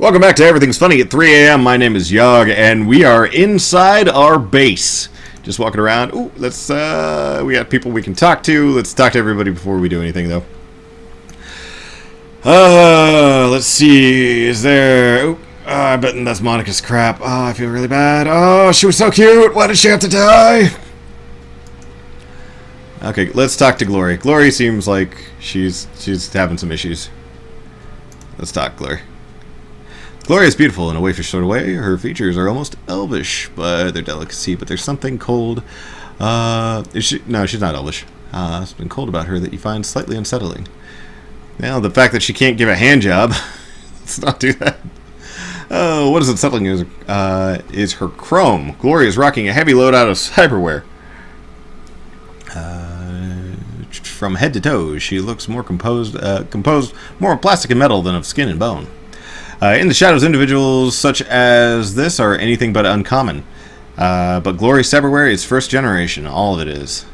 Welcome back to Everything's Funny at 3 a.m. My name is Yawg, and we are inside our base. Just walking around. Ooh, let's, we got people we can talk to. Let's talk to everybody before we do anything, though. Let's see. Is there... Ooh, I bet that's Monica's crap. Oh, I feel really bad. Oh, she was so cute. Why did she have to die? Okay, let's talk to Glory. Glory seems like she's having some issues. Let's talk, Glory. Glory is beautiful in a waifish sort of way. Her features are almost elvish, but they're delicacy. But there's something cold. Is she? No, she's not elvish. Something cold about her that you find slightly unsettling. Now, the fact that she can't give a hand job. Let's not do that. What is unsettling is her chrome. Glory is rocking a heavy load out of cyberware. From head to toe, she looks more composed more of plastic and metal than of skin and bone. In the shadows, individuals such as this are anything but uncommon. But Glory cyberware is first generation. All of it is.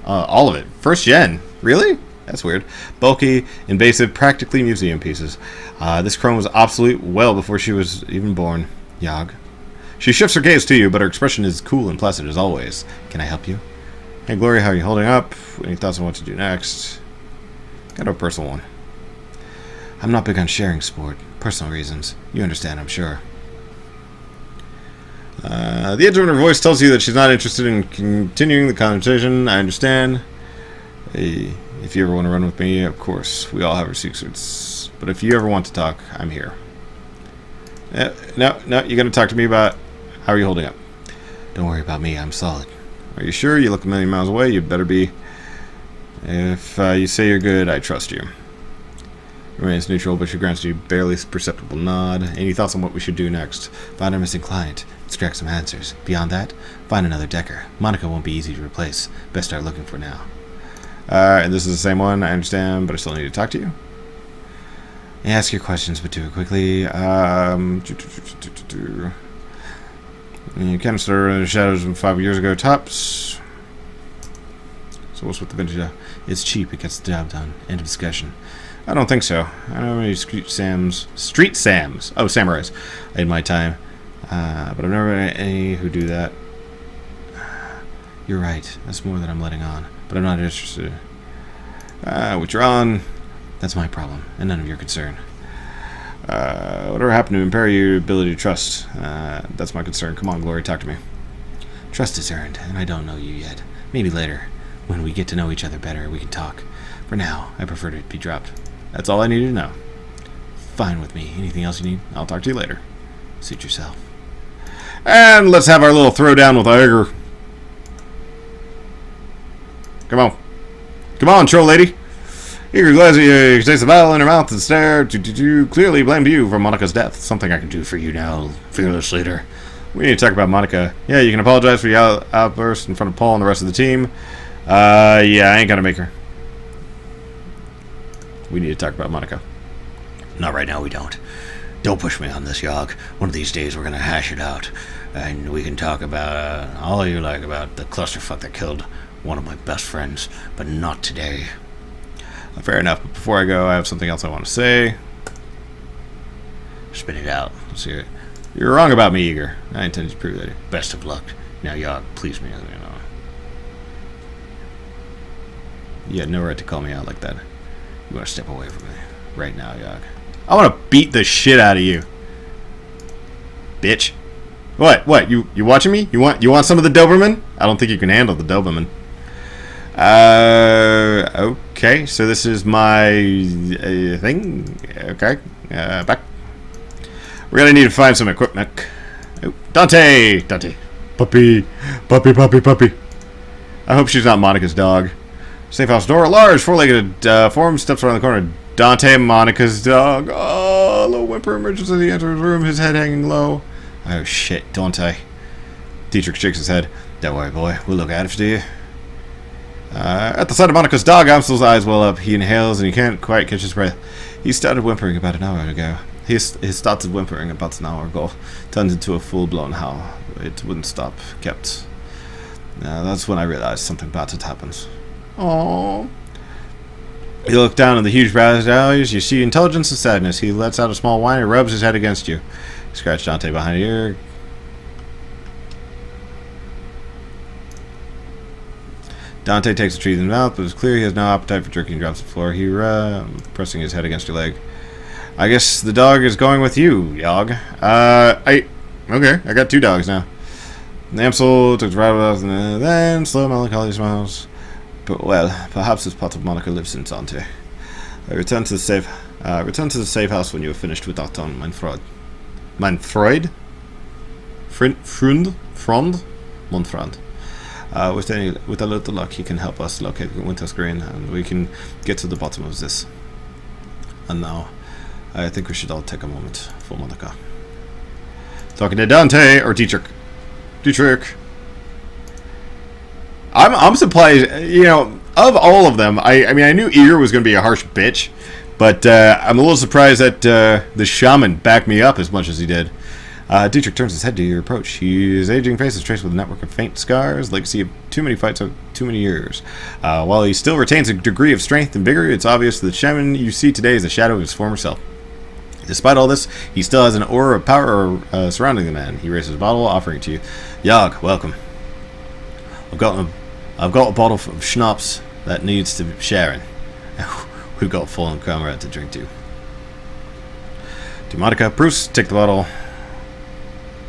All of it. First gen. Really? That's weird. Bulky, invasive, practically museum pieces. This chrome was obsolete well before she was even born. Yawg. She shifts her gaze to you, but her expression is cool and placid as always. Can I help you? Hey, Glory, how are you holding up? Any thoughts on what to do next? Got a personal one. I'm not big on sharing sport. Personal reasons. You understand, I'm sure. The edge of her voice tells you that she's not interested in continuing the conversation. I understand. Hey, if you ever want to run with me, of course. We all have our secrets. But if you ever want to talk, I'm here. No, you're going to talk to me about how are you holding up. Don't worry about me. I'm solid. Are you sure? You look a million miles away. You better be. If you say you're good, I trust you. Remains neutral, but she grants you a barely perceptible nod. Any thoughts on what we should do next? Find our missing client. Extract some answers. Beyond that, find another Decker. Monica won't be easy to replace. Best start looking for now. And this is the same one. I understand, but I still need to talk to you. Ask your questions, but do it quickly. You can't start in the shadows from 5 years ago, tops. So what's with the vintage? It's cheap. It gets the job done. End of discussion. I don't think so. I don't have any street Sams. Oh, samurais. In my time. But I've never met any who do that. You're right. That's more than I'm letting on. But I'm not interested. Withdrawn. That's my problem, and none of your concern. Whatever happened to impair your ability to trust? That's my concern. Come on, Glory, talk to me. Trust is earned, and I don't know you yet. Maybe later, when we get to know each other better, we can talk. For now, I prefer to be dropped. That's all I need to know. Fine with me. Anything else you need? I'll talk to you later. Suit yourself. And let's have our little throwdown with Ogre. Come on. Come on, troll lady. Eager glares at you, takes the battle in her mouth and stare. Clearly blamed you for Monica's death. Something I can do for you now, fearless leader. We need to talk about Monica. Yeah, you can apologize for your outburst in front of Paul and the rest of the team. Yeah, I ain't gonna make her. We need to talk about Monica. Not right now, we don't. Don't push me on this, Yawg. One of these days we're gonna hash it out. And we can talk about all you like about the clusterfuck that killed one of my best friends. But not today. Fair enough, but before I go, I have something else I want to say. Spit it out. Let's hear it. You're wrong about me, Eager. I intend to prove that. Best of luck. Now, Yawg, please me. You know. You had no right to call me out like that. You want to step away from me right now, Yawg. I want to beat the shit out of you, bitch. What? You watching me? You want some of the Doberman? I don't think you can handle the Doberman. Okay, so this is my thing. Okay, back. We're gonna need to find some equipment. Oh, Dante. Puppy. I hope she's not Monica's dog. Safe house door. A large four-legged form steps around the corner. Dante, Monica's dog. Oh, little whimper emerges as he enters the room, his head hanging low. Oh, shit, Dante. Dietrich shakes his head. Don't worry, boy. We'll look after you. At the sight of Monica's dog, Amstel's eyes well up. He inhales and he can't quite catch his breath. He started whimpering about an hour ago. His started whimpering about an hour ago. Turned into a full-blown howl. It wouldn't stop. Kept. That's when I realized something bad had happened. Aww. You look down at the huge brows eyes. You see intelligence and sadness. He lets out a small whine and rubs his head against you. You scratch Dante behind the ear. Dante takes a treat in his mouth, but it's clear he has no appetite for jerking. He drops to the floor. He pressing his head against your leg. I guess the dog is going with you, Yawg. Okay, I got 2 dogs now. Namsel took the rabbit off, and then slow melancholy smiles. But well, perhaps this part of Monica lives in Dante. I return to the safe house when you are finished with Arton, mein Freund. Mein Freund? Freund? Mon Freund. With a little luck, he can help us locate Winter's Green, and we can get to the bottom of this. And now, I think we should all take a moment for Monica. Talking to Dante or Dietrich. I'm surprised. You know, of all of them, I mean, I knew Ear was going to be a harsh bitch, but I'm a little surprised that the shaman backed me up as much as he did. Dietrich turns his head to your approach. His aging face is traced with a network of faint scars, legacy of too many fights over too many years. While he still retains a degree of strength and vigor, it's obvious that the shaman you see today is a shadow of his former self. Despite all this, he still has an aura of power surrounding the man. He raises a bottle, offering it to you. Yawg, welcome. I've got a bottle of schnapps that needs to be sharing. We've got a fallen comrade to drink to. To Monica, Bruce, take the bottle.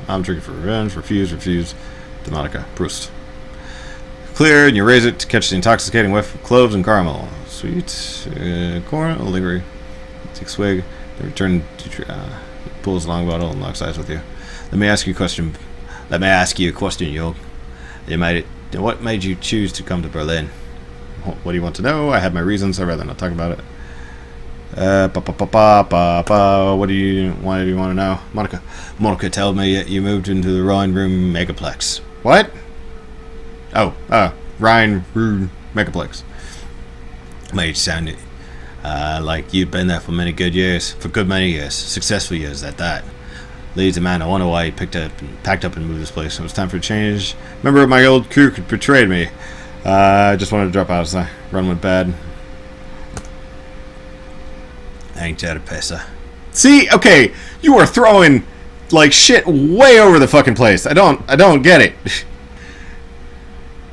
I'm drinking for revenge. Refuse. To Monica, Proust. Clear, and you raise it to catch the intoxicating whiff of cloves and caramel. Sweet. Corn, O'Leary. Take a swig. Then return to pulls a long bottle and locks eyes with you. Let me ask you a question, Yawg. What made you choose to come to Berlin? What do you want to know? I have my reasons. I'd rather not talk about it. What do you want to know? Monica told me that you moved into the Rhine Room Megaplex. What? Oh, Rhine Room Megaplex. Made it sound like you'd been there for many good years. Successful years at that. Leads a man. I wonder why he packed up and moved this place. It was time for a change. Member of my old crew betrayed me. I just wanted to drop out as I run went bad. Ain't that a pisser? See, okay, you are throwing like shit way over the fucking place. I don't get it.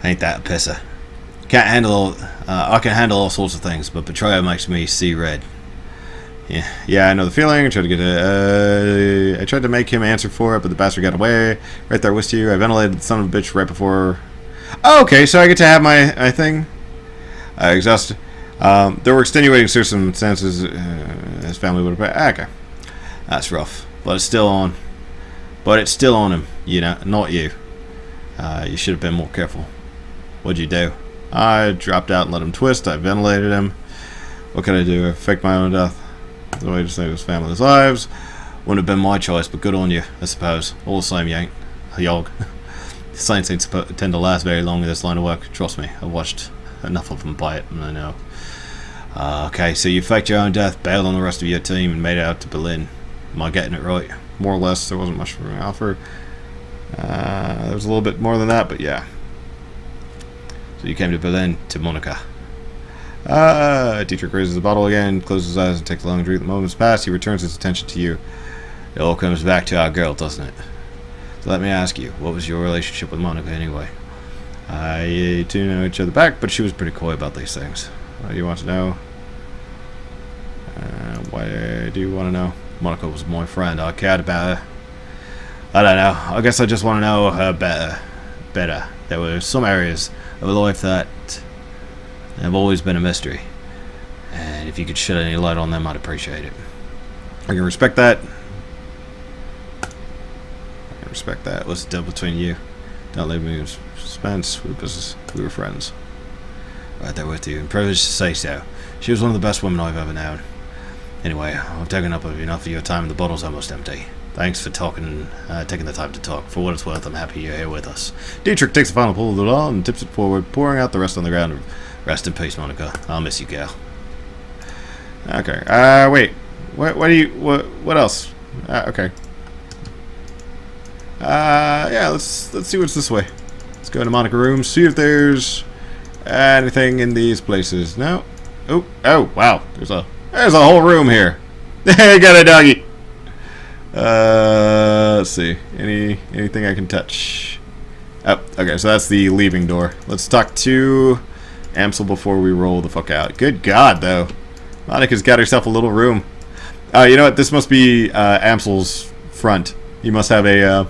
Ain't that a pisser? I can handle all sorts of things, but betrayal makes me see red. Yeah, I know the feeling. I tried to make him answer for it, but the bastard got away. Right there with you. I ventilated the son of a bitch right before. Oh, okay, so I get to have my thing. Exhausted. There were extenuating circumstances. His family would have. Okay, that's rough, but it's still on. Him. You know, not you. You should have been more careful. What'd you do? I dropped out and let him twist. I ventilated him. What could I do? I faked my own death. The way to save his family's lives. Wouldn't have been my choice, but good on you, I suppose. All the same, Yawg. Saints ain't tend to last very long in this line of work. Trust me, I've watched enough of them buy it, and I know. Okay, so you faked your own death, bailed on the rest of your team, and made it out to Berlin. Am I getting it right? More or less, there wasn't much for an offer. There was a little bit more than that, but yeah. So you came to Berlin, to Monica. Dietrich raises the bottle again, closes his eyes, and takes a long drink. The moment's passed, he returns his attention to you. It all comes back to our girl, doesn't it? So let me ask you, what was your relationship with Monica anyway? You two know each other back, but she was pretty coy about these things. What do you want to know? Why do you want to know? Monica was my friend. I cared about her. I don't know. I guess I just want to know her better. There were some areas of her life that have always been a mystery. And if you could shed any light on them, I'd appreciate it. I can respect that. What's the deal between you? Don't leave me in suspense. We were friends. Right there with you. And privileged to say so. She was one of the best women I've ever known. Anyway, I've taken up enough of your time and the bottle's almost empty. Thanks for taking the time to talk. For what it's worth, I'm happy you're here with us. Dietrich takes a final pull of the bottle and tips it forward, pouring out the rest on the ground. Rest in peace, Monica. I'll miss you, gal. Okay. Wait. What else? Okay. Yeah, let's see what's this way. Let's go to Monica room, see if there's anything in these places. No. Oh, wow. There's a whole room here. I got a doggy. Let's see. Anything I can touch? Oh, okay. So that's the leaving door. Let's talk to Amsel before we roll the fuck out. Good God, though. Monica's got herself a little room. You know what? This must be Amsel's front. He must have a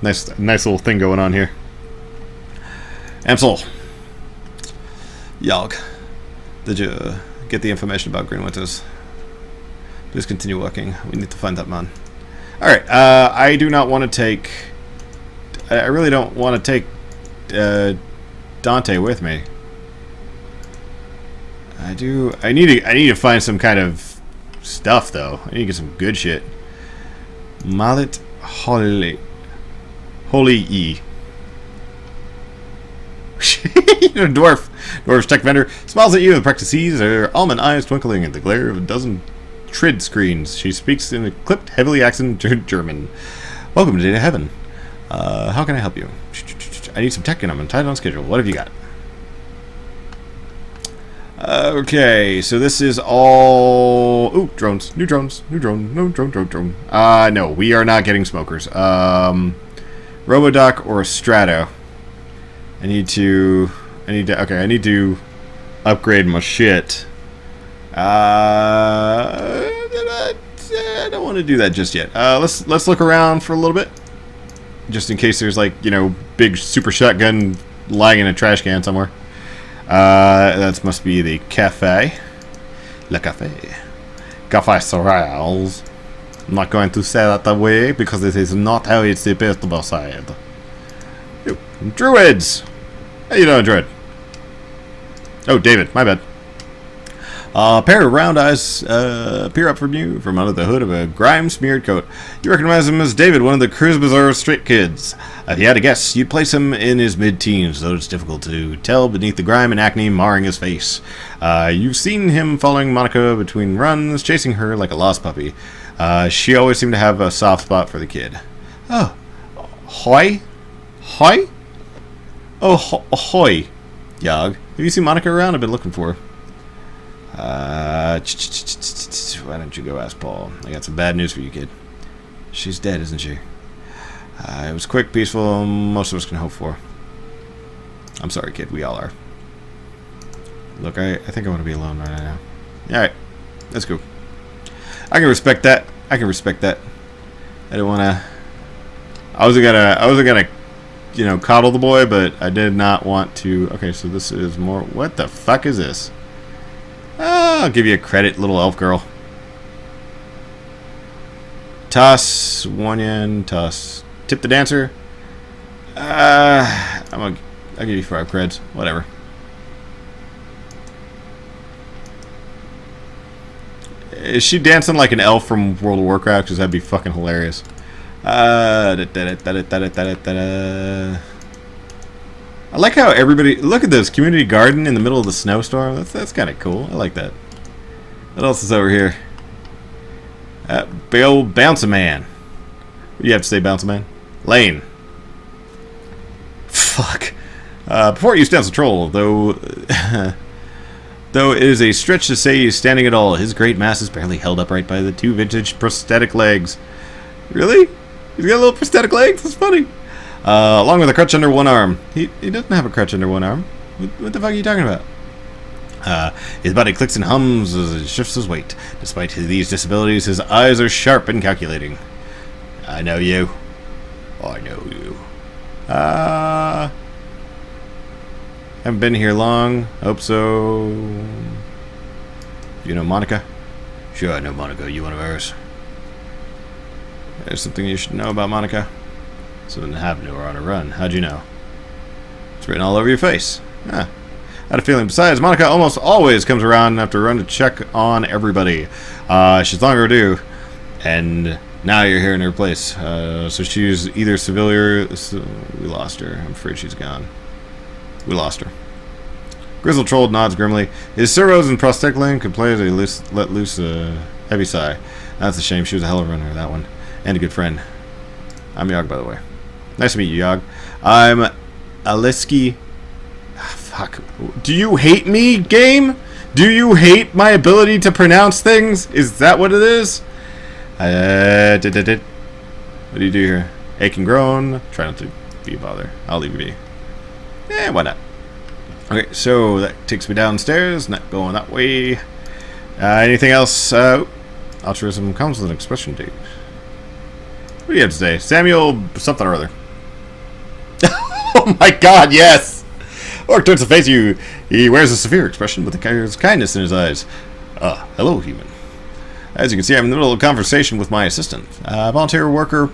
nice little thing going on here. Amsel. Yawg. Did you get the information about Green Winters? Please continue working. We need to find that man. Alright, I do not want to take... I really don't want to take Dante with me. I need to find some kind of stuff, though. I need to get some good shit. Mallet Holy E. Dwarf's tech vendor smiles at you and practices her almond eyes twinkling in the glare of a dozen trid screens. She speaks in a clipped, heavily accented German. Welcome to Data Heaven. How can I help you? I need some tech and I'm tight on schedule. What have you got? Okay, so this is all... Ooh, drones. New drone. No drone. No, we are not getting smokers. Robodoc or Strato. I need to upgrade my shit. I don't want to do that just yet. Let's look around for a little bit. Just in case there's, like, you know, big super shotgun lying in a trash can somewhere. That must be the cafe. Le cafe. Cafe Sorrels. I'm not going to say that the way because it is not how it's supposed to be said. Druids! How you doing, Druid? Oh, David, my bad. A pair of round eyes peer up from you from under the hood of a grime-smeared coat. You recognize him as David, one of the Cruise Bazaar street kids. If you had to guess, you'd place him in his mid-teens, though it's difficult to tell beneath the grime and acne marring his face. You've seen him following Monica between runs, chasing her like a lost puppy. She always seemed to have a soft spot for the kid. Oh, hoi? Hoi? Oh, ahoy, Yawg. Have you seen Monica around? I've been looking for her. Why don't you go ask Paul? I got some bad news for you, kid. She's dead, isn't she? It was quick, peaceful, most of us can hope for. I'm sorry, kid. We all are. Look, I think I want to be alone right now. Alright. Let's go. I can respect that. I don't want to... I wasn't gonna, you know, coddle the boy, but I did not want to... Okay, so this is more... What the fuck is this? I'll give you a credit, little elf girl. Toss, 1 yen, toss. Tip the dancer. I'll give you 5 creds. Whatever. Is she dancing like an elf from World of Warcraft? Because that'd be fucking hilarious. I like how everybody... Look at this community garden in the middle of the snowstorm. That's kind of cool. I like that. What else is over here? Big old Bouncer Man. What do you have to say, Bouncer Man? Lane. Fuck. Before you stands a troll, though... though it is a stretch to say he's standing at all. His great mass is barely held upright by the 2 vintage prosthetic legs. Really? He's got little prosthetic legs? That's funny. Along with a crutch under one arm. He doesn't have a crutch under one arm. What the fuck are you talking about? His body clicks and hums as it shifts his weight. Despite these disabilities, his eyes are sharp and calculating. I know you. I know you. Haven't been here long. Hope so. You know Monica? Sure, I know Monica. You one of ours? There's something you should know about Monica. Something happened to her on a run. How'd you know? It's written all over your face. I had a feeling. Besides, Monica almost always comes around after a run to check on everybody. She's long overdue. And now you're here in her place. So she's either civilian or... We lost her. I'm afraid she's gone. We lost her. Grizzled Troll nods grimly. His servos and prosthetic lane could play as he let loose a heavy sigh. That's a shame. She was a hell of a runner, that one. And a good friend. I'm Yawg, by the way. Nice to meet you, Yawg. I'm Aliski. Fuck. Do you hate me, game? Do you hate my ability to pronounce things? Is that what it is? What do you do here? Ache and groan. Try not to be a bother. I'll leave you be. Why not? Okay, so that takes me downstairs. Not going that way. Anything else? Altruism comes with an expression date. What do you have to say? Samuel something or other. Oh my god, yes! Orc turns to face you. He wears a severe expression with a kindness in his eyes. Hello, human. As you can see, I'm in the middle of a conversation with my assistant. Volunteer worker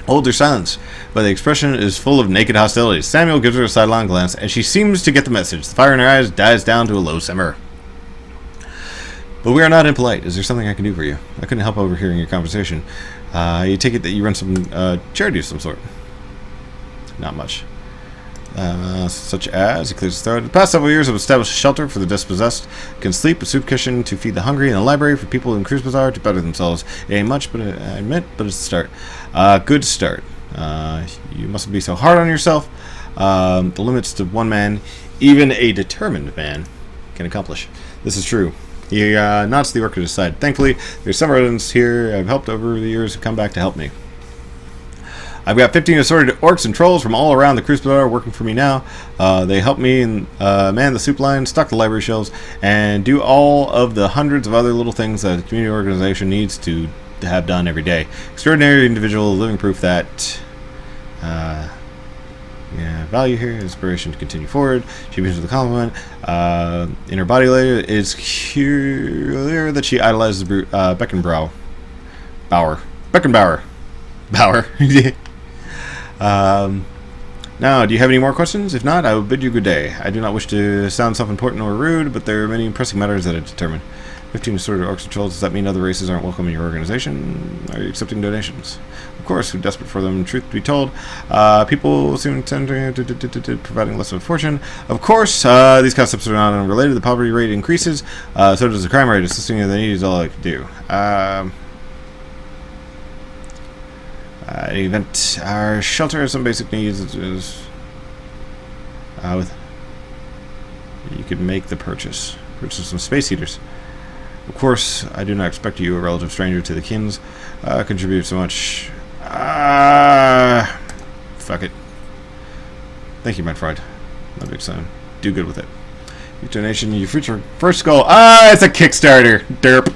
holds her silence, but the expression is full of naked hostility. Samuel gives her a sidelong glance, and she seems to get the message. The fire in her eyes dies down to a low simmer. But we are not impolite. Is there something I can do for you? I couldn't help overhearing your conversation. You take it that you run some charity of some sort. Not much. Such as, he clears his throat. The past several years have established a shelter for the dispossessed. Can sleep, a soup kitchen to feed the hungry, and a library for people in Cruise Bazaar to better themselves. It ain't much, but I admit, but it's a start. Good start. You mustn't be so hard on yourself. The limits to one man, even a determined man, can accomplish. This is true. He nods the orc to his side. Thankfully, there's some residents here I've helped over the years who come back to help me. I've got 15 assorted orcs and trolls from all around the Cruise Bazaar working for me now. They help me and man the soup line, stock the library shelves, and do all of the hundreds of other little things that a community organization needs to have done every day. Extraordinary individual, living proof that value here, inspiration to continue forward. She begins with a compliment. In her body later, it's clear that she idolizes Beckenbauer. Bauer. Now, do you have any more questions? If not, I will bid you good day. I do not wish to sound self-important or rude, but there are many pressing matters that I determine. 15 assorted orcs and trolls, does that mean other races aren't welcome in your organization? Are you accepting donations? Of course, we're desperate for them, truth to be told. People seem to tend to providing less of a fortune. Of course, these concepts are not unrelated. The poverty rate increases, so does the crime rate. Assisting in the need is all I can do. Event, our shelter has some basic needs. With you could make the purchase some space heaters. Of course, I do not expect you, a relative stranger to the kins, contribute so much. Fuck it. Thank you, my friend. No big sign. Do good with it. Your donation, your future first goal. It's a Kickstarter. Derp.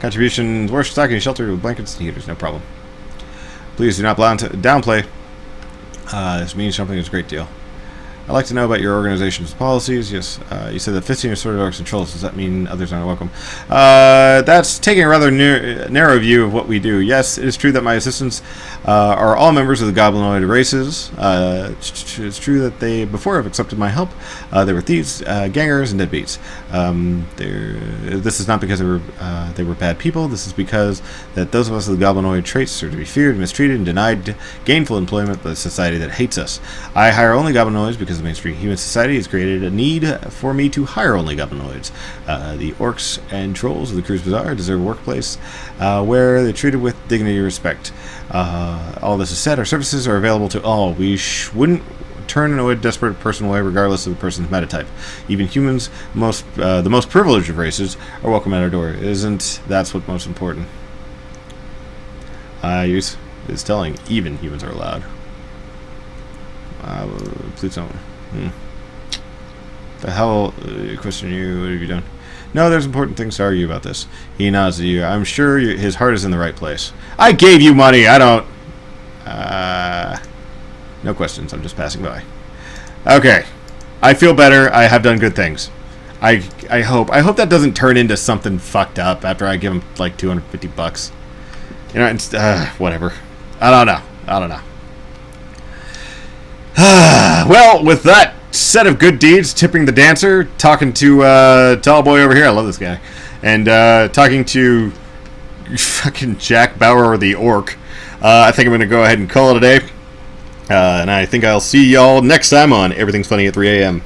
Contributions, worst stocking, shelter, blankets, and heaters. No problem. Please do not downplay. This means something is a great deal. I'd like to know about your organization's policies. Yes, you said that 15 assorted orcs and trolls. Does that mean others aren't welcome? That's taking a rather narrow view of what we do. Yes, it is true that my assistants are all members of the goblinoid races. It's true that they, before have accepted my help, they were thieves, gangers, and deadbeats. This is not because they were bad people. This is because that those of us with the goblinoid traits are to be feared, mistreated, and denied gainful employment by a society that hates us. I hire only goblinoids because the mainstream human society has created a need for me to hire only goblinoids. The orcs and trolls of the Cruise Bazaar deserve a workplace where they're treated with dignity and respect. All this is said, our services are available to all. We wouldn't turn a desperate person away regardless of the person's metatype. Even humans, the most privileged of races, are welcome at our door. Isn't that's what's most important? Use is telling. Even humans are allowed. Please don't. The hell, question you, what have you done? No, there's important things to argue about this. He nods at you. I'm sure his heart is in the right place. I gave you money, I don't... no questions, I'm just passing by. Okay. I feel better, I have done good things. I hope that doesn't turn into something fucked up after I give him like $250. You know, it's, whatever. I don't know. Well, with that set of good deeds, tipping the dancer, talking to tall boy over here, I love this guy, and talking to fucking Jack Bauer the orc, I think I'm going to go ahead and call it a day, and I think I'll see y'all next time on Everything's Funny at 3 a.m.